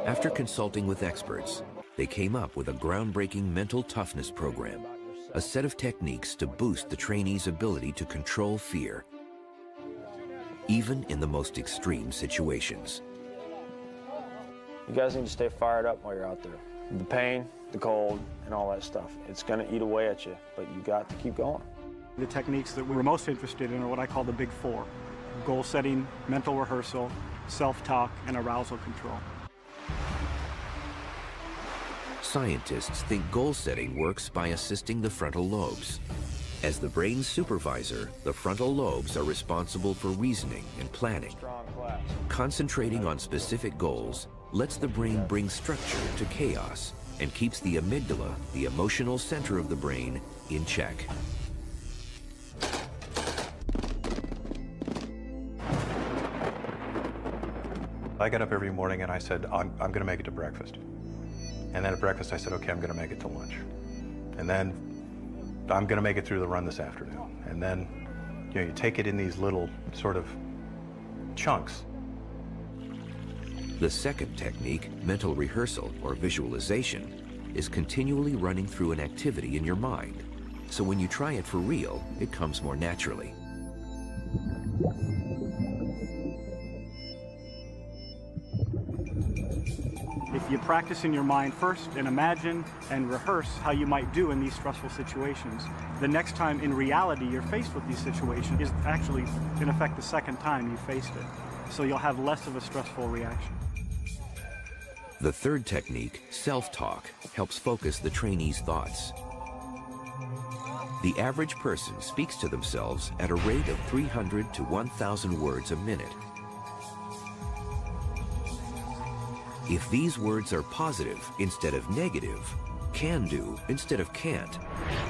After consulting with experts, they came up with a groundbreaking mental toughness program, a set of techniques to boost the trainees' ability to control fear, even in the most extreme situations. You guys need to stay fired up while you're out there. The pain, the cold, and all that stuff. It's going to eat away at you, but you got to keep going. The techniques that we're most interested in are what I call the big four: goal setting, mental rehearsal, self-talk, and arousal control. Scientists think goal setting works by assisting the frontal lobes. As the brain's supervisor, the frontal lobes are responsible for reasoning and planning. Concentrating on specific goals lets the brain bring structure to chaos and keeps the amygdala, the emotional center of the brain, in check. I got up every morning and I said, I'm going to make it to breakfast. And then at breakfast I said, okay, I'm going to make it to lunch. And then I'm going to make it through the run this afternoon. And then, you take it in these little sort of chunks. The second technique, mental rehearsal or visualization, is continually running through an activity in your mind. So when you try it for real, it comes more naturally. If you practice in your mind first and imagine and rehearse how you might do in these stressful situations, the next time in reality you're faced with these situations is actually, in effect, the second time you faced it. So you'll have less of a stressful reaction. The third technique, self-talk, helps focus the trainee's thoughts. The average person speaks to themselves at a rate of 300 to 1,000 words a minute. If these words are positive instead of negative, can do instead of can't,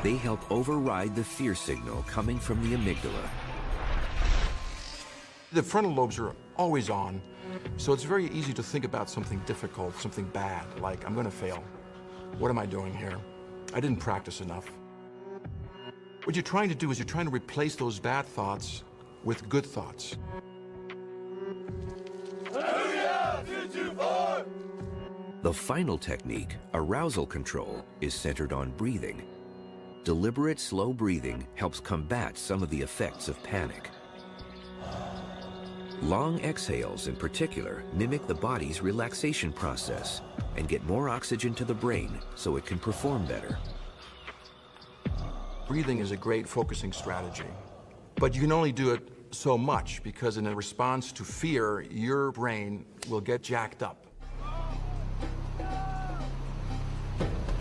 they help override the fear signal coming from the amygdala. The frontal lobes are always on, so it's very easy to think about something difficult, something bad, like, I'm going to fail. What am I doing here? I didn't practice enough. What you're trying to do is you're trying to replace those bad thoughts with good thoughts. The final technique, arousal control, is centered on breathing. Deliberate, slow breathing helps combat some of the effects of panic. Long exhales, in particular, mimic the body's relaxation process and get more oxygen to the brain so it can perform better. Breathing is a great focusing strategy, but you can only do it so much because in a response to fear, your brain will get jacked up.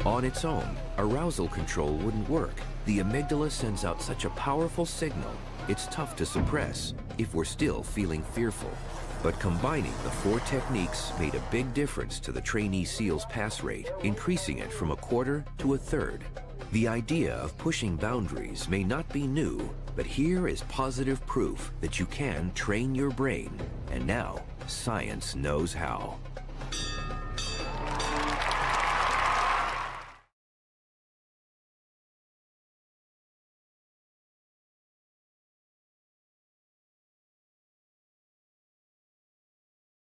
On its own, arousal control wouldn't work. The amygdala sends out such a powerful signal, it's tough to suppress if we're still feeling fearful. But combining the four techniques made a big difference to the trainee SEAL's pass rate, increasing it from 1/4 to 1/3. The idea of pushing boundaries may not be new, but here is positive proof that you can train your brain, and now science knows how.